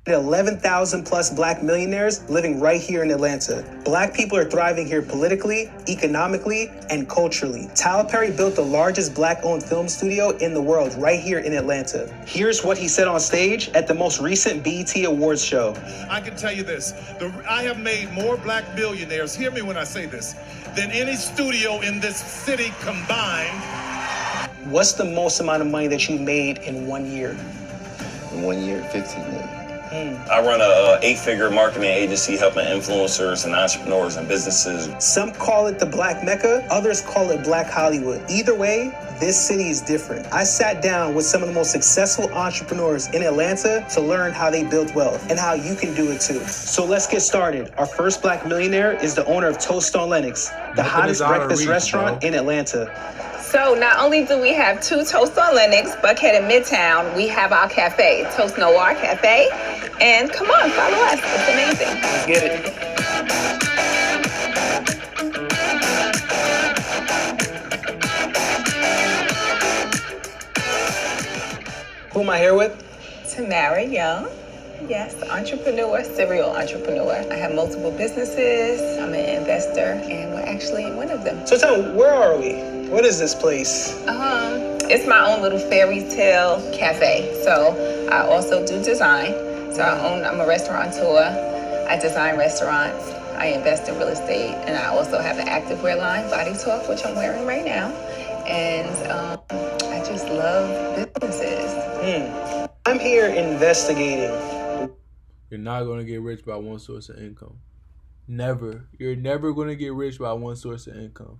11,000 plus black millionaires living right here in Atlanta. Black people are thriving here politically, economically, and culturally. Tyler Perry built the largest black-owned film studio in the world right here in Atlanta. Here's what he said on stage at the most recent BET Awards show. I can tell you this, I have made more black billionaires, hear me when I say this, than any studio in this city combined. What's the most amount of money that you made in 1 year? In 1 year, 15 million. I run a 8-figure marketing agency helping influencers and entrepreneurs and businesses. Some call it the Black Mecca, others call it Black Hollywood. Either way, this city is different. I sat down with some of the most successful entrepreneurs in Atlanta to learn how they built wealth and how you can do it too. So let's get started. Our first black millionaire is the owner of Toast on Lennox, the hottest breakfast restaurant in Atlanta. So not only do we have 2 Toast on Lennox, Buckhead and Midtown, we have our cafe, Toast Noir Cafe. And come on, follow us. It's amazing. Let's get it. Who am I here with? Tamara Young. Yes, entrepreneur, serial entrepreneur. I have multiple businesses. I'm an investor, and we're actually in one of them. So tell me, where are we? What is this place? It's my own little fairy tale cafe. So I also do design. So I'm a restaurateur. I design restaurants. I invest in real estate, and I also have an activewear line, Body Talk, which I'm wearing right now. And I just love businesses. I'm here investigating. You're not going to get rich by one source of income. Never. You're never going to get rich by one source of income.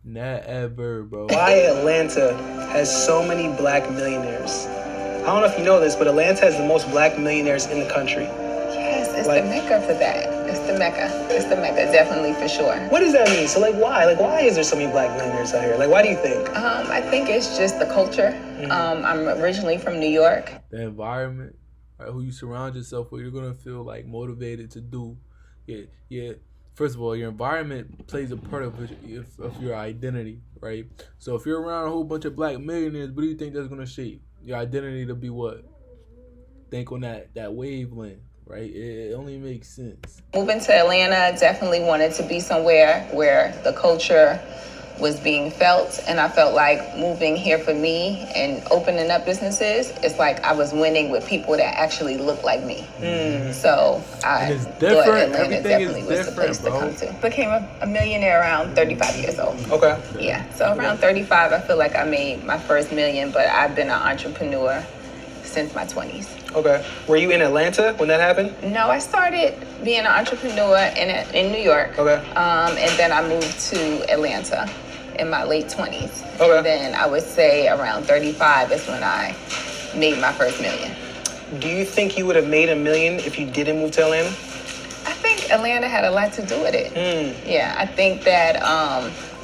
Never, bro. Why Atlanta has so many black millionaires. I don't know if you know this, but Atlanta has the most black millionaires in the country. Yes, it's the Mecca for that. It's the Mecca. It's the Mecca, definitely, for sure. What does that mean? So, why? Why is there so many black millionaires out here? Why do you think? I think it's just the culture. I'm originally from New York. The environment, right, who you surround yourself with, you're going to feel motivated to do. Yeah. First of all, your environment plays a part of your identity, right? So if you're around a whole bunch of black millionaires, what do you think that's going to shape? Your identity to be what? Think on that wavelength, right? It only makes sense. Moving to Atlanta, definitely wanted to be somewhere where the culture was being felt, and I felt like moving here for me and opening up businesses, it's like I was winning with people that actually look like me. So I thought Atlanta definitely was the place to come to. Became a millionaire around 35 years old. Okay. Yeah, so around 35, I feel like I made my first million, but I've been an entrepreneur since my 20s. Okay. Were you in Atlanta when that happened? No, I started being an entrepreneur in New York. Okay. And then I moved to Atlanta in my late 20s. Okay. And then I would say around 35 is when I made my first million. Do you think you would have made $1 million if you didn't move to Atlanta? I think Atlanta had a lot to do with it. Yeah, I think that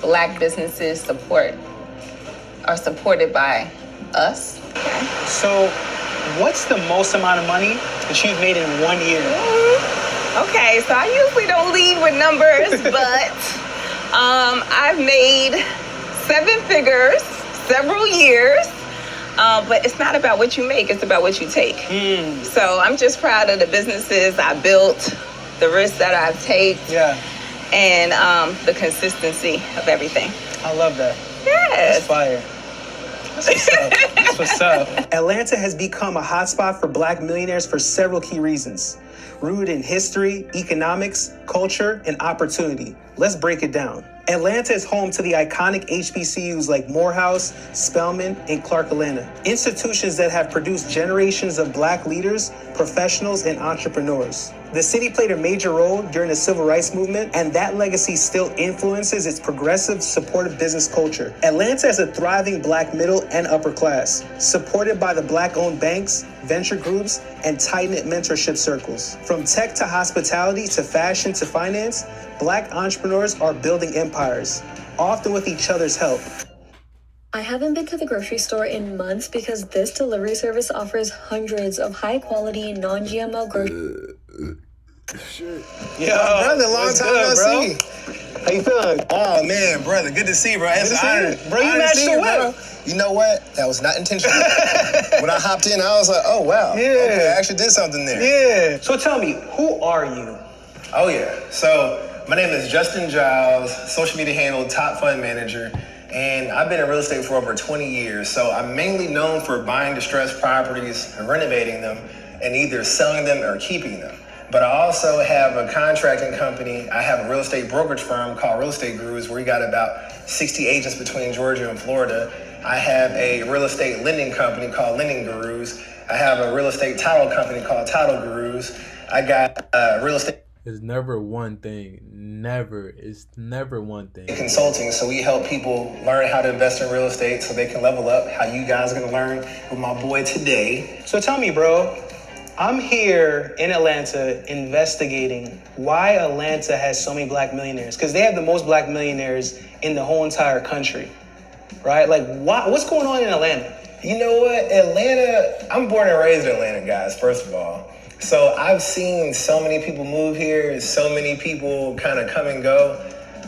black businesses are supported by us. So what's the most amount of money that you've made in 1 year? Okay, so I usually don't lead with numbers, but I've made 7 figures, several years, but it's not about what you make, it's about what you take. So I'm just proud of the businesses I built, the risks that I've taken, and the consistency of everything. I love that. Yes. That's fire. That's what's up. That's what's up. Atlanta has become a hotspot for black millionaires for several key reasons. Rooted in history, economics, culture, and opportunity. Let's break it down. Atlanta is home to the iconic HBCUs like Morehouse, Spelman, and Clark Atlanta. Institutions that have produced generations of black leaders, professionals, and entrepreneurs. The city played a major role during the civil rights movement, and that legacy still influences its progressive, supportive business culture. Atlanta has a thriving black middle and upper class, supported by the black-owned banks, venture groups, and tight-knit mentorship circles. From tech to hospitality to fashion to finance, black entrepreneurs are building empires, often with each other's help. I haven't been to the grocery store in months because this delivery service offers hundreds of high-quality, non-GMO groceries. Shit. Yo, brother, long what's time good, no bro? see. How you feeling? Oh man, brother, good to see you, bro. It's Good to an see honor. you. Bro, you Honor to matched see the you, whip. bro. You know what? That was not intentional. When I hopped in, I was like, oh wow. Yeah. Okay, I actually did something there. Yeah. So tell me, who are you? Oh yeah. So my name is Justin Giles, social media handle, top fund manager, and I've been in real estate for over 20 years. So I'm mainly known for buying distressed properties and renovating them and either selling them or keeping them. But I also have a contracting company. I have a real estate brokerage firm called Real Estate Gurus, where we got about 60 agents between Georgia and Florida. I have a real estate lending company called Lending Gurus. I have a real estate title company called Title Gurus. I got real estate It's never one thing. Never. It's never one thing. consulting. So we help people learn how to invest in real estate so they can level up. How you guys are gonna learn with my boy today. So tell me, bro, I'm here in Atlanta investigating why Atlanta has so many black millionaires. Because they have the most black millionaires in the whole entire country, right? Like, what's going on in Atlanta? You know what? Atlanta, I'm born and raised in Atlanta, guys, first of all. So I've seen so many people move here, so many people kind of come and go.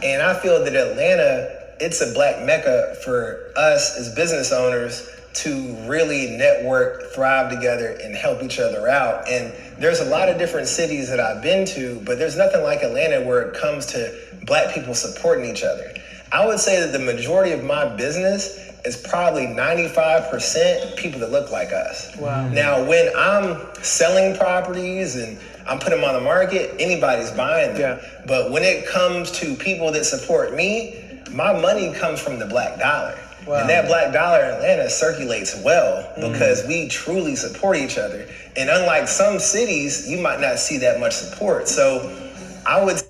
And I feel that Atlanta, it's a black Mecca for us as business owners to really network, thrive together, and help each other out. And there's a lot of different cities that I've been to, but there's nothing like Atlanta where it comes to black people supporting each other. I would say that the majority of my business is probably 95% people that look like us. Wow. Now, when I'm selling properties and I'm putting them on the market, anybody's buying them. Yeah. But when it comes to people that support me, my money comes from the black dollar. Wow. And that black dollar in Atlanta circulates well because we truly support each other. And unlike some cities, you might not see that much support. So I would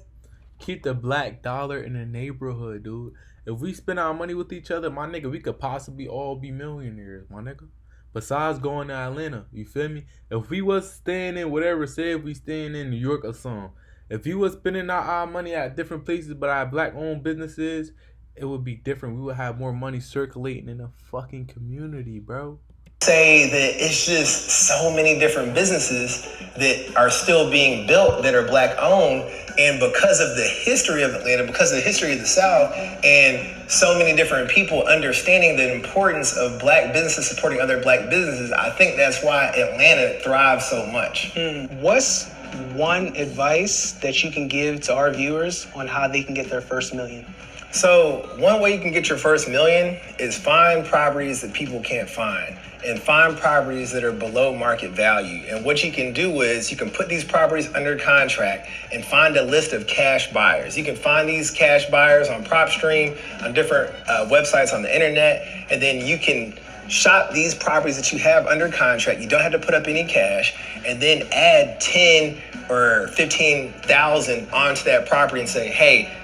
Keep the black dollar in the neighborhood, dude. If we spend our money with each other, my nigga, we could possibly all be millionaires, my nigga. Besides going to Atlanta, you feel me? If we was staying in whatever, say if we staying in New York or something, if we was spending our money at different places but our black-owned businesses, it would be different. We would have more money circulating in the fucking community, bro. say that it's just so many different businesses that are still being built that are black owned, and because of the history of Atlanta, because of the history of the South, and so many different people understanding the importance of black businesses supporting other black businesses, I think that's why Atlanta thrives so much. What's one advice that you can give to our viewers on how they can get their first million? So one way you can get your first million is find properties that people can't find, and find properties that are below market value. And what you can do is you can put these properties under contract and find a list of cash buyers. You can find these cash buyers on PropStream, on different websites on the internet, and then you can shop these properties that you have under contract. You don't have to put up any cash, and then add 10 or 15,000 onto that property and say, hey,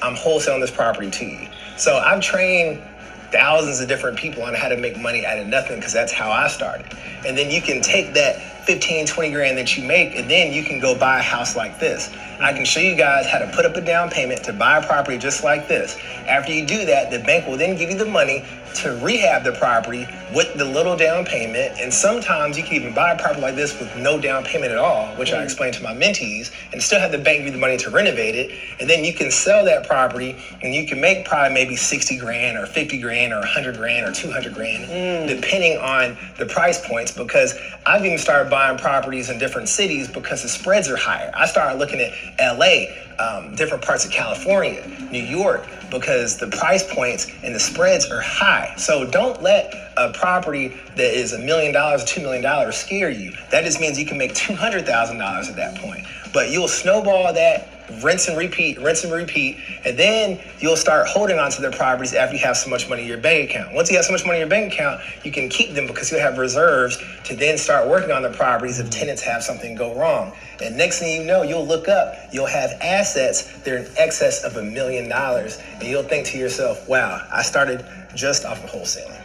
I'm wholesaling this property to you. So I've trained thousands of different people on how to make money out of nothing, because that's how I started. And then you can take that 15, 20 grand that you make, and then you can go buy a house like this. I can show you guys how to put up a down payment to buy a property just like this. After you do that, the bank will then give you the money to rehab the property with the little down payment. And sometimes you can even buy a property like this with no down payment at all, which I explain to my mentees, and still have the bank give you the money to renovate it. And then you can sell that property and you can make probably maybe 60 grand or 50 grand or 100 grand or 200 grand, depending on the price points, because I've even started buying properties in different cities because the spreads are higher. I started looking at LA, different parts of California, New York, because the price points and the spreads are high. So don't let a property that is $1 million, $2 million scare you. That just means you can make $200,000 at that point. But you'll snowball that, rinse and repeat, and then you'll start holding on to their properties after you have so much money in your bank account. Once you have so much money in your bank account, you can keep them because you'll have reserves to then start working on the properties if tenants have something go wrong. And next thing you know, you'll look up, you'll have assets that are in excess of $1 million, and you'll think to yourself, wow, I started just off of wholesaling.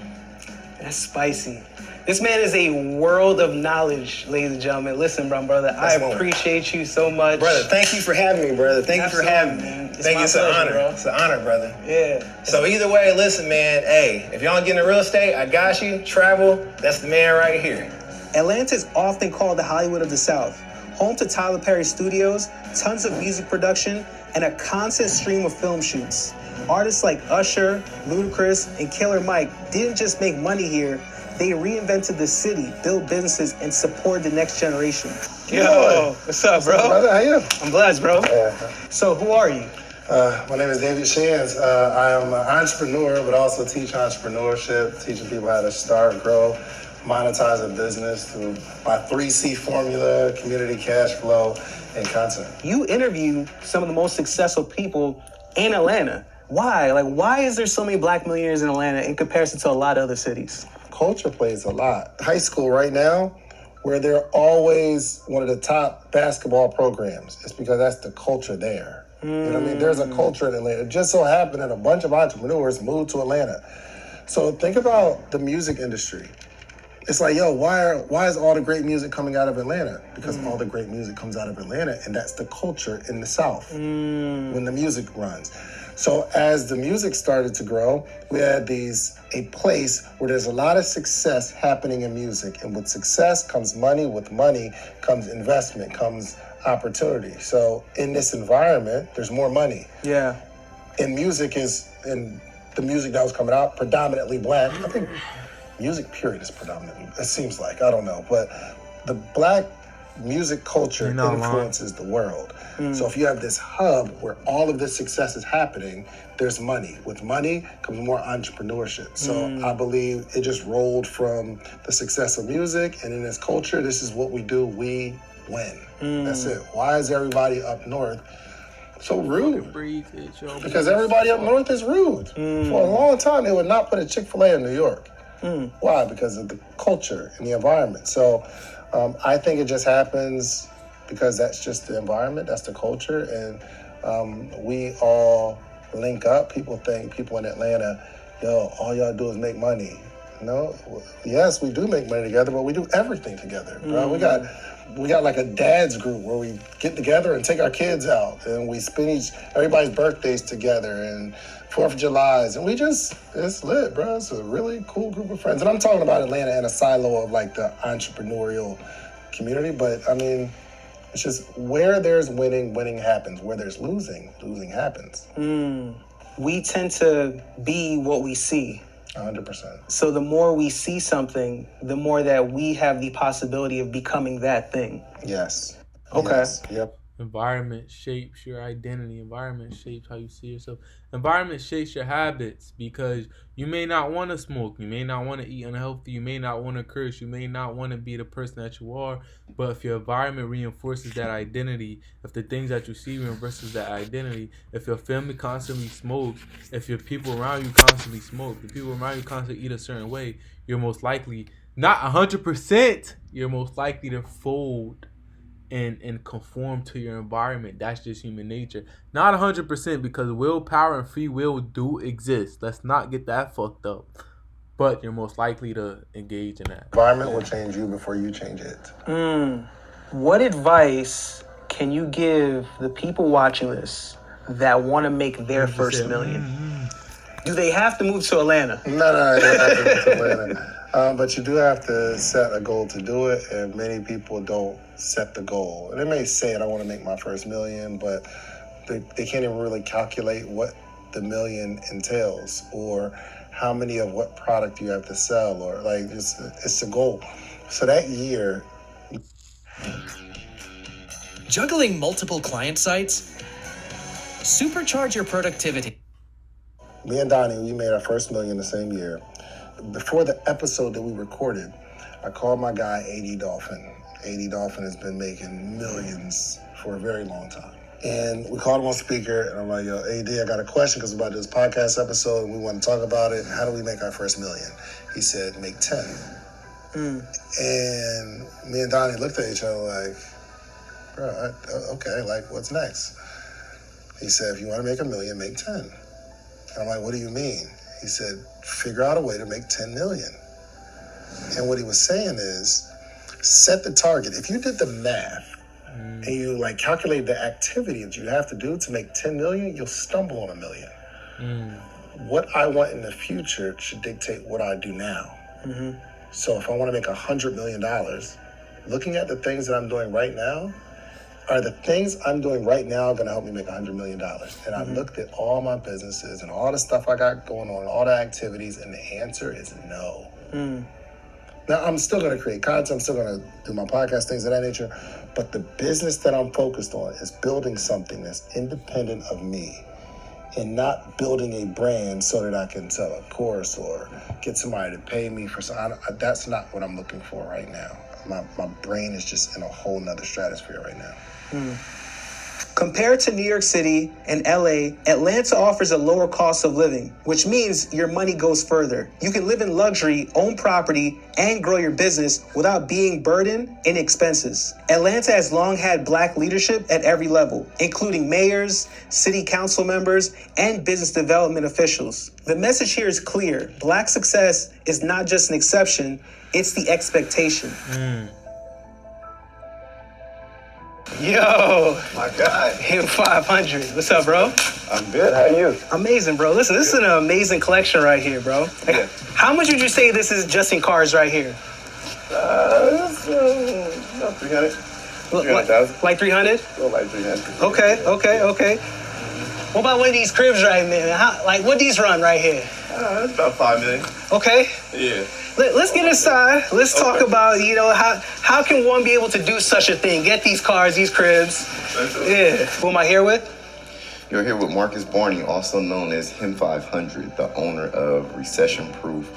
That's spicy. This man is a world of knowledge, ladies and gentlemen. Listen, brother, I appreciate you so much. Brother, thank you for having me, brother. Thank you for having me. Thank you. It's an honor. Bro. It's an honor, brother. Yeah. So either way, listen, man, hey, if y'all get into real estate, I got you. Travel, that's the man right here. Atlanta is often called the Hollywood of the South. Home to Tyler Perry Studios, tons of music production, and a constant stream of film shoots. Artists like Usher, Ludacris, and Killer Mike didn't just make money here, they reinvented the city, built businesses, and supported the next generation. Yo, what's up, bro? Brother, how you? I'm blessed, bro. So, who are you? My name is David Shands. I am an entrepreneur, but also teach entrepreneurship, teaching people how to start, grow, monetize a business through my 3C formula, community cash flow, and content. You interview some of the most successful people in Atlanta. Why? Why is there so many black millionaires in Atlanta in comparison to a lot of other cities? Culture plays a lot. High school right now, where they're always one of the top basketball programs, it's because that's the culture there. You know what I mean? There's a culture in Atlanta. It just so happened that a bunch of entrepreneurs moved to Atlanta. So think about the music industry. It's like, yo, why is all the great music coming out of Atlanta? Because all the great music comes out of Atlanta, and that's the culture in the South when the music runs. So as the music started to grow, we had a place where there's a lot of success happening in music. And with success comes money. With money comes investment, comes opportunity. So in this environment, there's more money. Yeah. And the music that was coming out, predominantly black. I think music period is predominantly, it seems like, I don't know. But the black music culture influences the world. So if you have this hub where all of this success is happening, there's money. With money comes more entrepreneurship. So I believe it just rolled from the success of music, and in this culture, this is what we do, we win. That's it. Why is everybody up north so rude? Because everybody up north is rude. For a long time, they would not put a Chick-fil-A in New York. Why? Because of the culture and the environment. So I think it just happens because that's just the environment, that's the culture, and we all link up. People think people in Atlanta, yo, all y'all do is make money. No, yes, we do make money together, but we do everything together, bro. We got like a dad's group where we get together and take our kids out, and we spend everybody's birthdays together and 4th of July's, and it's lit, bro. It's a really cool group of friends. And I'm talking about Atlanta in a silo of like the entrepreneurial community, but I mean, it's just where there's winning, winning happens. Where there's losing, losing happens. We tend to be what we see. 100%. So the more we see something, the more that we have the possibility of becoming that thing. Yes. Okay. Yes. Yep. Environment shapes your identity. Environment shapes how you see yourself. Environment shapes your habits, because you may not want to smoke. You may not want to eat unhealthy. You may not want to curse. You may not want to be the person that you are. But if your environment reinforces that identity, if the things that you see reinforces that identity, if your family constantly smokes, if your people around you constantly smoke, if people around you constantly eat a certain way, you're most likely, not 100%, you're most likely to fold and conform to your environment. That's just human nature. Not 100%, because willpower and free will do exist. Let's not get that fucked up. But you're most likely to engage in that. Environment will change you before you change it. What advice can you give the people watching this that want to make their first million? Do they have to move to Atlanta? No, you don't have to move to Atlanta. But you do have to set a goal to do it, and many people don't set the goal. And they may say, I want to make my first million, but they can't even really calculate what the million entails, or how many of what product you have to sell, or like it's a goal. So that year. Juggling multiple client sites? Supercharge your productivity. Me and Donnie, we made our first million the same year. Before the episode that we recorded, I called my guy, AD Dolphin. AD Dolphin has been making millions for a very long time. And we called him on speaker, and I'm like, yo, AD, I got a question because we're about to do this podcast episode, and we want to talk about it. How do we make our first million? He said, make 10. And me and Donnie looked at each other like, bro, okay, like, what's next? He said, if you want to make a million, make 10. And I'm like, what do you mean? He said, figure out a way to make 10 million. And what he was saying is, set the target. If you did the math and you like calculate the activity that you have to do to make 10 million, you'll stumble on a million. What I want in the future should dictate what I do now. So if I want to make $100 million, looking at the things that I'm doing right now, are the things I'm doing right now going to help me make $100 million? And I looked at all my businesses and all the stuff I got going on, all the activities, and the answer is no. Now, I'm still going to create content. I'm still going to do my podcast, things of that nature. But the business that I'm focused on is building something that's independent of me and not building a brand so that I can sell a course or get somebody to pay me for something. That's not what I'm looking for right now. My brain is just in a whole nother stratosphere right now. Compared to New York City and LA, Atlanta offers a lower cost of living, which means your money goes further. You can live in luxury, own property, and grow your business without being burdened in expenses. Atlanta has long had Black leadership at every level, including mayors, city council members, and business development officials. The message here is clear. Black success is not just an exception, it's the expectation. Yo, My God. Him 500. What's up, bro? I'm good. How are you? Amazing, bro. Listen, this is an amazing collection right here, bro. Yeah. How much would you say this is just in cars right here? It's, about 300. 300,000. Like 300? Oh, like 300. Okay. What about one of these cribs right there? What these run right here? It's about 5 million. Okay. Yeah. Let's get inside. Let's talk about, how can one be able to do such a thing? Get these cars, these cribs. Yeah. Who am I here with? You're here with Marcus Barney, also known as Him 500, the owner of Recession Proof,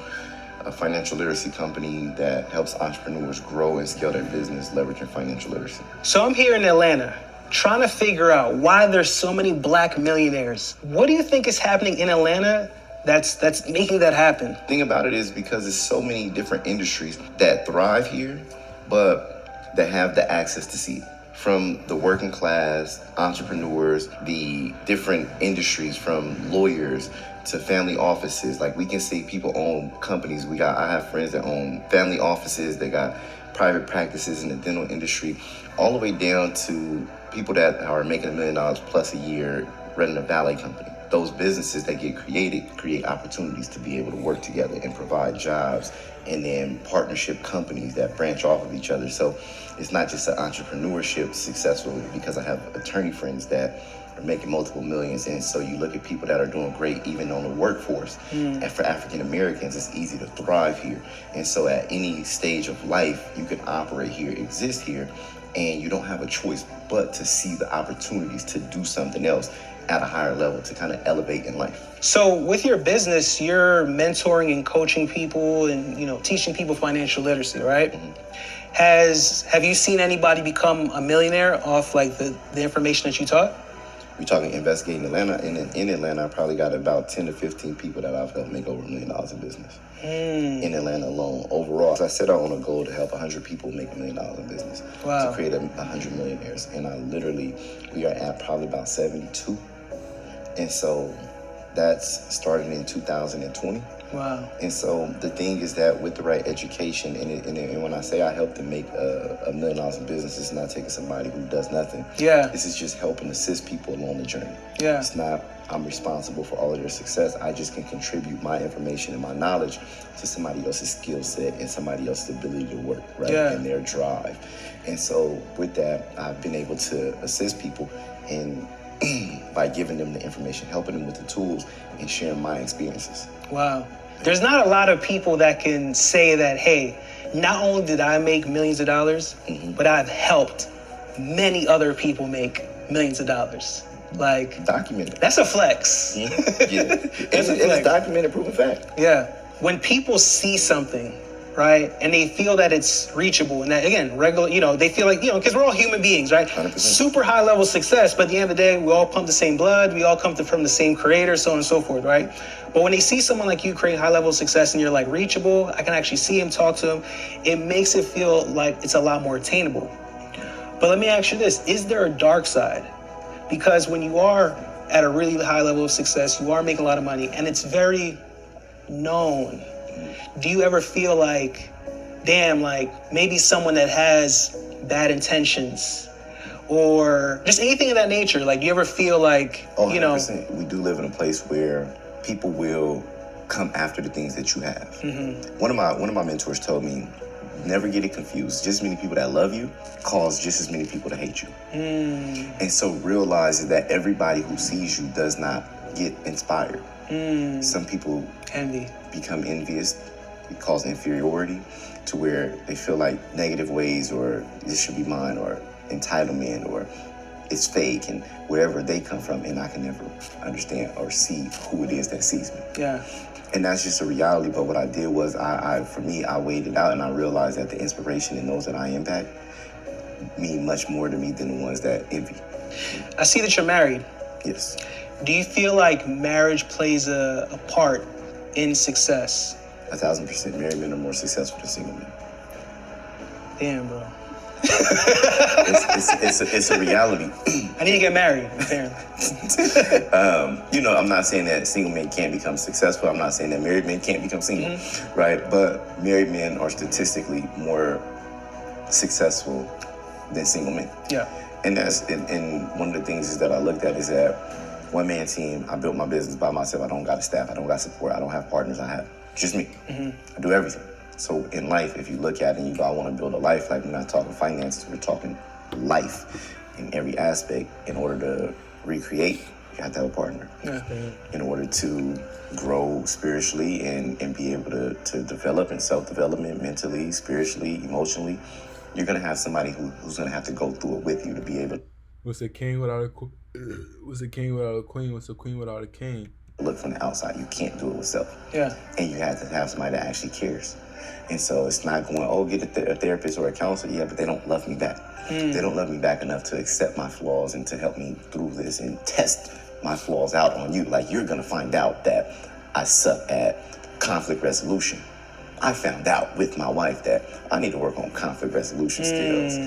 a financial literacy company that helps entrepreneurs grow and scale their business, leveraging financial literacy. So I'm here in Atlanta, trying to figure out why there's so many Black millionaires. What do you think is happening in Atlanta that's making that happen? The thing about it is because there's so many different industries that thrive here, but that have the access to see it. From the working class, entrepreneurs, the different industries, from lawyers to family offices. Like, we can see people own companies. I have friends that own family offices. They got private practices in the dental industry, all the way down to people that are making $1 million plus a year running a valet company. Those businesses that get created create opportunities to be able to work together and provide jobs, and then partnership companies that branch off of each other. So it's not just an entrepreneurship successful, because I have attorney friends that are making multiple millions. And so you look at people that are doing great even on the workforce. And for African Americans, it's easy to thrive here. And so at any stage of life, you can operate here, exist here, and you don't have a choice but to see the opportunities to do something else at a higher level, to kind of elevate in life. So with your business, you're mentoring and coaching people and, teaching people financial literacy, right? Have you seen anybody become a millionaire off the information that you taught? We're talking investigating Atlanta. In Atlanta, I probably got about 10 to 15 people that I've helped make over $1 million in business. In Atlanta alone. Overall, so I set out on a goal to help 100 people make $1 million in business. Wow. To create 100 millionaires. And we are at probably about 72. And so that's starting in 2020. Wow. And so the thing is that with the right education, and when I say I help them make $1 million in business, it's not taking somebody who does nothing. Yeah. This is just helping assist people along the journey. Yeah. It's not I'm responsible for all of their success. I just can contribute my information and my knowledge to somebody else's skill set and somebody else's ability to work, right? Yeah. And their drive. And so with that, I've been able to assist people in by giving them the information, helping them with the tools, and sharing my experiences. Wow. There's not a lot of people that can say that, hey, not only did I make millions of dollars, but I've helped many other people make millions of dollars. Documented. That's a flex. Yeah. It's documented, proven fact. Yeah. When people see something, right, and they feel that it's reachable, and that, again, they feel like, because we're all human beings, right? 100%. Super high level success, but at the end of the day, we all pump the same blood, we all come from the same creator, so on and so forth, right? But when they see someone like you create high level success and you're reachable, I can actually see him, talk to him, it makes it feel like it's a lot more attainable. But let me ask you this, is there a dark side? Because when you are at a really high level of success, you are making a lot of money, and it's very known. Do you ever feel like, damn, maybe someone that has bad intentions or just anything of that nature? Do you ever feel like, 100%. We do live in a place where people will come after the things that you have. One of my mentors told me, never get it confused. Just as many people that love you cause just as many people to hate you. And so realize that everybody who sees you does not get inspired. Some people become envious. It causes inferiority to where they feel like negative ways, or this should be mine, or entitlement, or it's fake, and wherever they come from, and I can never understand or see who it is that sees me. Yeah. And that's just a reality. But what I did was, I weighed it out, and I realized that the inspiration in those that I impact mean much more to me than the ones that envy. I see that you're married. Yes. Do you feel like marriage plays a part in success? 1,000%. Married men are more successful than single men. Damn, bro. It's a reality. I need to get married, apparently. I'm not saying that single men can't become successful. I'm not saying that married men can't become single, right? But married men are statistically more successful than single men. Yeah. And one of the things is that I looked at is that one-man team, I built my business by myself. I don't got a staff. I don't got support. I don't have partners. I have just me. I do everything. So in life, if you look at it and you go, I want to build a life, like we're not talking finances, we're talking life in every aspect. In order to recreate, you have to have a partner. Yeah. In order to grow spiritually and be able to develop in self-development, mentally, spiritually, emotionally, you're going to have somebody who's going to have to go through it with you to be able to. What's a king without a queen? What's a king without a queen? What's a queen without a king? Look from the outside. You can't do it with self. Yeah. And you have to have somebody that actually cares. And so it's not going, get a therapist or a counselor. Yeah, but they don't love me back. They don't love me back enough to accept my flaws and to help me through this and test my flaws out on you. Like, you're going to find out that I suck at conflict resolution. I found out with my wife that I need to work on conflict resolution skills.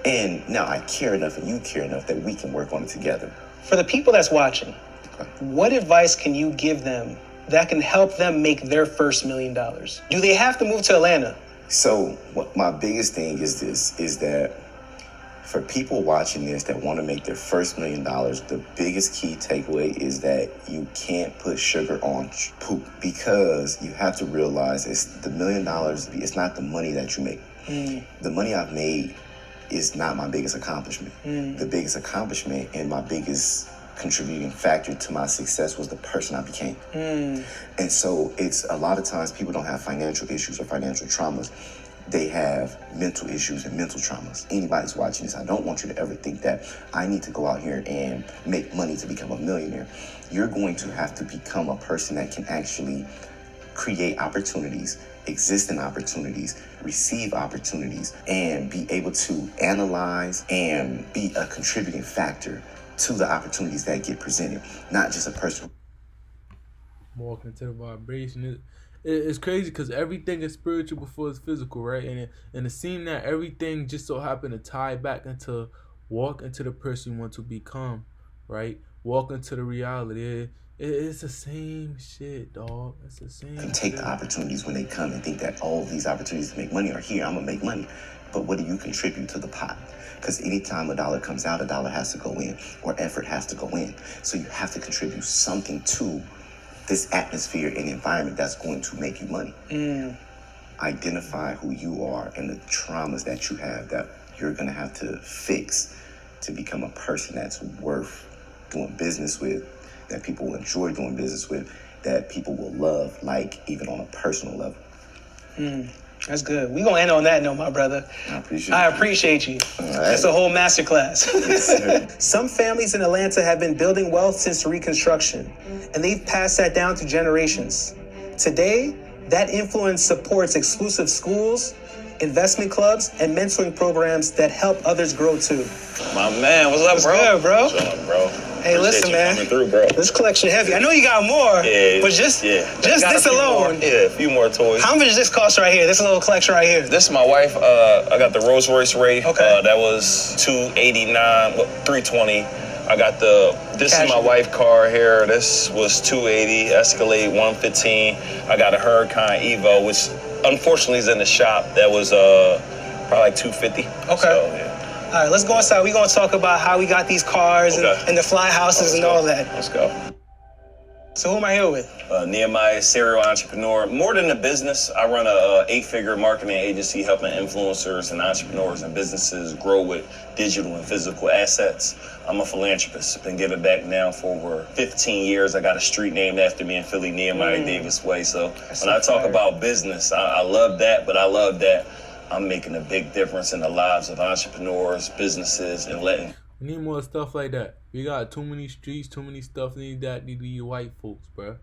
And now I care enough and you care enough that we can work on it together. For the people that's watching, what advice can you give them that can help them make their first $1 million? Do they have to move to Atlanta? So what my biggest thing is this, is that for people watching this that want to make their first $1 million, the biggest key takeaway is that you can't put sugar on poop, because you have to realize it's the $1 million. It's not the money that you make. The money I've made is not my biggest accomplishment. The biggest accomplishment and my biggest contributing factor to my success was the person I became. And so it's a lot of times people don't have financial issues or financial traumas. They have mental issues and mental traumas. Anybody's watching this, I don't want you to ever think that I need to go out here and make money to become a millionaire. You're going to have to become a person that can actually create opportunities, exist in opportunities, receive opportunities, and be able to analyze and be a contributing factor to the opportunities that get presented, not just a person. Walking into the vibration. It's crazy because everything is spiritual before it's physical, right? And it seemed that everything just so happened to tie back into walk into the person you want to become, right? Walk into the reality. It's the same shit, dog. It's the same. And take the opportunities when they come and think that all these opportunities to make money are here. I'm gonna make money, but what do you contribute to the pot? Because anytime a dollar comes out, a dollar has to go in, or effort has to go in. So you have to contribute something to this atmosphere and environment that's going to make you money. Identify who you are and the traumas that you have that you're gonna have to fix to become a person that's worth doing business with, that people will enjoy doing business with, that people will love, like even on a personal level. That's good. We're going to end on that note, my brother. I appreciate you. All right. That's a whole masterclass. Yes, Some families in Atlanta have been building wealth since Reconstruction, and they've passed that down to generations. Today, that influence supports exclusive schools, investment clubs, and mentoring programs that help others grow too. My man, what's up, bro? Good, bro? What's up, bro? Hey, listen, man. Coming through, bro. This collection heavy. I know you got more, but just this alone. A few more toys. How much does this cost right here? This little collection right here. This is my wife. I got the Rolls Royce Ray. Okay. That was $289, $320. I got this is my wife car here. This was $280. Escalade $115. I got a Huracan Evo, which unfortunately is in the shop. That was probably like $250. Okay. So, yeah. All right, let's go inside. We're going to talk about how we got these cars and the fly houses and all that. Let's go. So who am I here with? Nehemiah, serial entrepreneur. More than a business, I run a 8-figure marketing agency helping influencers and entrepreneurs and businesses grow with digital and physical assets. I'm a philanthropist. I've been giving back now for over 15 years. I got a street named after me in Philly, Nehemiah Davis Way. So when I talk about business, I love that, but I love that I'm making a big difference in the lives of entrepreneurs, businesses, and letting. We need more stuff like that. We got too many streets, too many stuff need these white folks, bro.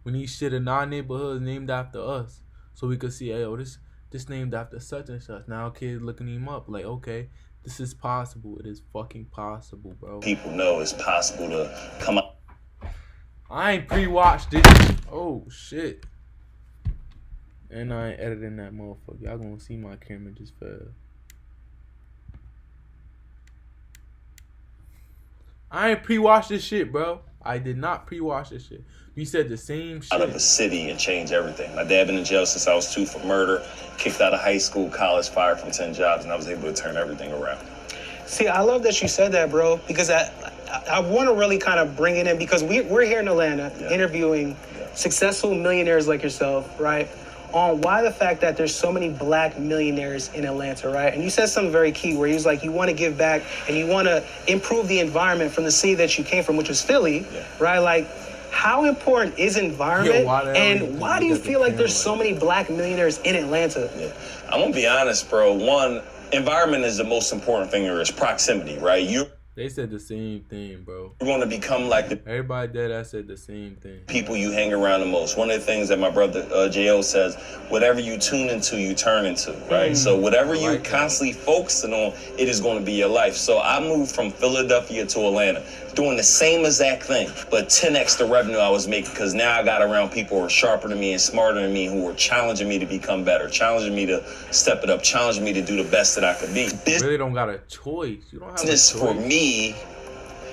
We need shit in our neighborhoods named after us, so we could see, hey, yo, this named after such and such. Now kids looking him up, like, okay, this is possible. It is fucking possible, bro. People know it's possible to come out. I ain't pre-watched it. Oh shit. And I ain't editing that motherfucker. Y'all gonna see my camera just fell. I ain't pre-watched this shit, bro. I did not pre-watch this shit. You said the same shit. Out of a city and change everything. My dad been in jail since I was 2 for murder. Kicked out of high school, college, fired from 10 jobs, and I was able to turn everything around. See, I love that you said that, bro, because I want to really kind of bring it in because we're here in Atlanta interviewing successful millionaires like yourself, right? On why the fact that there's so many black millionaires in Atlanta, right? And you said something very key where he was like, you want to give back and you want to improve the environment from the city that you came from, which was Philly, right? Like, how important is environment? And why do you feel like there's so many black millionaires in Atlanta? I'm going to be honest, bro. One, environment is the most important thing, or is proximity, right? They said the same thing, bro. You're going to become like the everybody that said the same thing. People you hang around the most. One of the things that my brother J.O. says, whatever you tune into, you turn into, right? So whatever you're constantly focusing on, it is going to be your life. So I moved from Philadelphia to Atlanta, doing the same exact thing, but 10x the revenue I was making, because now I got around people who are sharper than me and smarter than me, who are challenging me to become better, challenging me to step it up, challenging me to do the best that I could be. You really don't got a choice. You don't have a choice. For me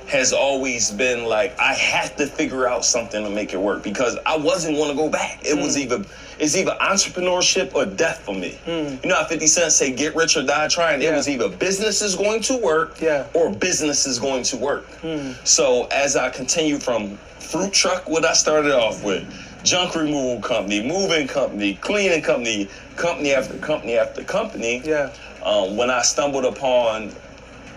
has always been like, I have to figure out something to make it work, because I wasn't going to go back. It's either entrepreneurship or death for me. You know how 50 Cent say, get rich or die trying? It was either business is going to work or business is going to work. So as I continue from fruit truck, what I started off with, junk removal company, moving company, cleaning company, company after company after company, when I stumbled upon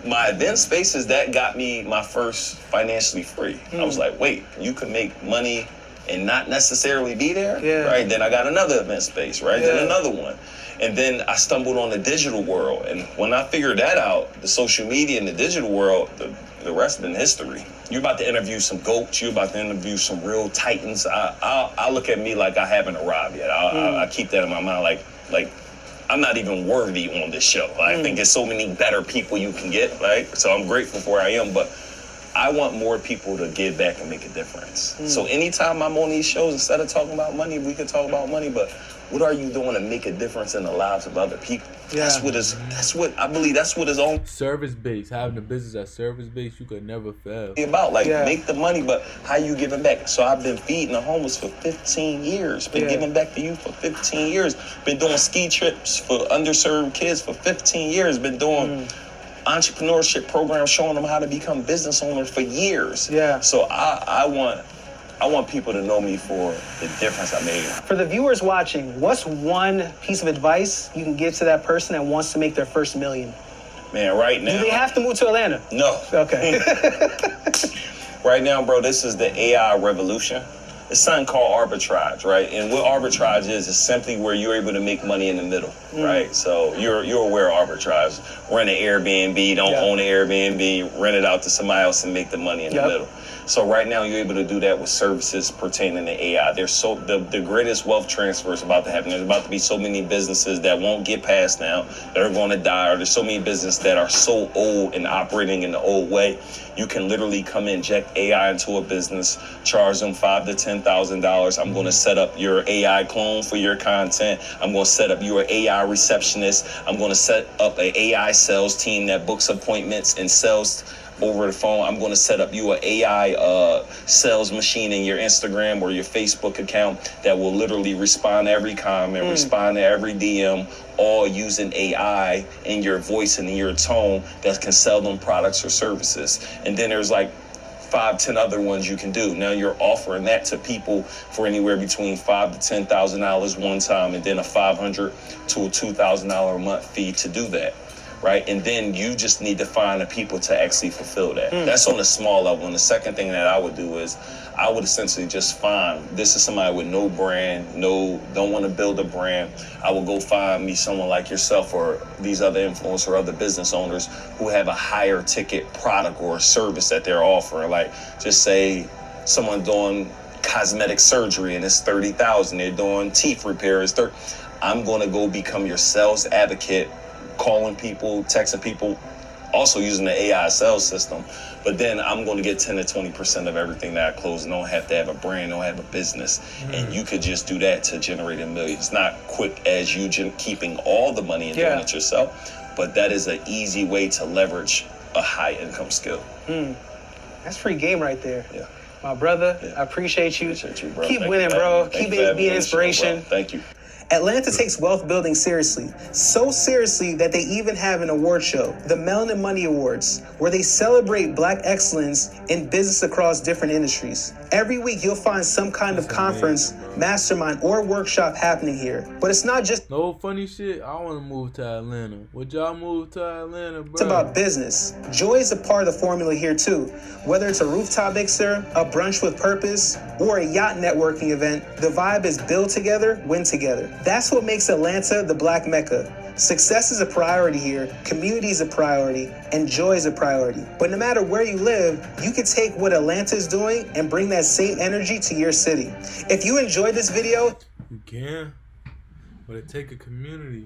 my event spaces, that got me my first financially free. I was like, wait, you can make money and not necessarily be there? Right? Then I got another event space, right? Then another one. And then I stumbled on the digital world. And when I figured that out, the social media and the digital world, the rest has been history. You're about to interview some goats. You're about to interview some real titans. I look at me like I haven't arrived yet. I keep that in my mind, like I'm not even worthy on this show. I think there's so many better people you can get, right? So I'm grateful for where I am, but I want more people to give back and make a difference. So anytime I'm on these shows, instead of talking about money, we could talk about money, but what are you doing to make a difference in the lives of other people? That's what I believe that's what is on. Service-based, having a business that's service-based, you could never fail. About make the money, but how you giving back? So I've been feeding the homeless for 15 years, been giving back to youth for 15 years, been doing ski trips for underserved kids for 15 years, been doing entrepreneurship programs showing them how to become business owners for years. So I want people to know me for the difference I made. For the viewers watching, what's one piece of advice you can give to that person that wants to make their first million? Man, right now. Do they have to move to Atlanta? No. Okay. Right now, bro, this is the AI revolution. It's something called arbitrage, right? And what arbitrage is simply where you're able to make money in the middle, right? So you're aware of arbitrage. Rent an Airbnb, don't own an Airbnb, rent it out to somebody else and make the money in the middle. So right now you're able to do that with services pertaining to AI. There's the greatest wealth transfer is about to happen. There's about to be so many businesses that won't get past now, that are going to die, or there's so many businesses that are so old and operating in the old way. You can literally come inject AI into a business, charge them $5,000 to $10,000. I'm going to set up your AI clone for your content. I'm going to set up your AI receptionist. I'm going to set up an AI sales team that books appointments and sells over the phone. I'm going to set up you an AI sales machine in your Instagram or your Facebook account that will literally respond to every comment, respond to every DM, all using AI in your voice and in your tone that can sell them products or services. And then there's like 5-10 other ones you can do. Now you're offering that to people for anywhere between $5,000 to $10,000 one time, and then a $500 to a $2,000 a month fee to do that. Right? And then you just need to find the people to actually fulfill that. That's on a small level. And the second thing that I would do is I would essentially just find, this is somebody with no brand, don't want to build a brand. I will go find me someone like yourself or these other influencers or other business owners who have a higher ticket product or service that they're offering. Like, just say someone doing cosmetic surgery and it's $30,000. They're doing teeth repairs. I'm going to go become your sales advocate, calling people, texting people, also using the AI sales system. But then I'm going to get 10 to 20% of everything that I close, and don't have to have a brand, don't have a business. And you could just do that to generate $1 million. It's not quick as you keeping all the money and doing it yourself, but that is an easy way to leverage a high income skill. That's free game right there. Yeah. My brother, I appreciate you. Appreciate you, bro. Keep Thank winning, you, bro. Thank Keep you for having being me on the show, inspiration. bro. Thank you. Atlanta takes wealth building seriously, so seriously that they even have an award show, the Melanin Money Awards, where they celebrate Black excellence in business across different industries. Every week you'll find some kind of conference, mastermind, or workshop happening here. But it's not just No funny shit. I want to move to Atlanta. Would y'all move to Atlanta, bro? it's about business. Joy is a part of the formula here too. Whether it's a rooftop mixer, a brunch with purpose, or a yacht networking event, the vibe is build together, win together. That's what makes Atlanta the Black Mecca. Success is a priority here, community is a priority, and joy is a priority. But no matter where you live, you can take what Atlanta is doing and bring that same energy to your city. If you enjoyed this video, You can, but it take a community.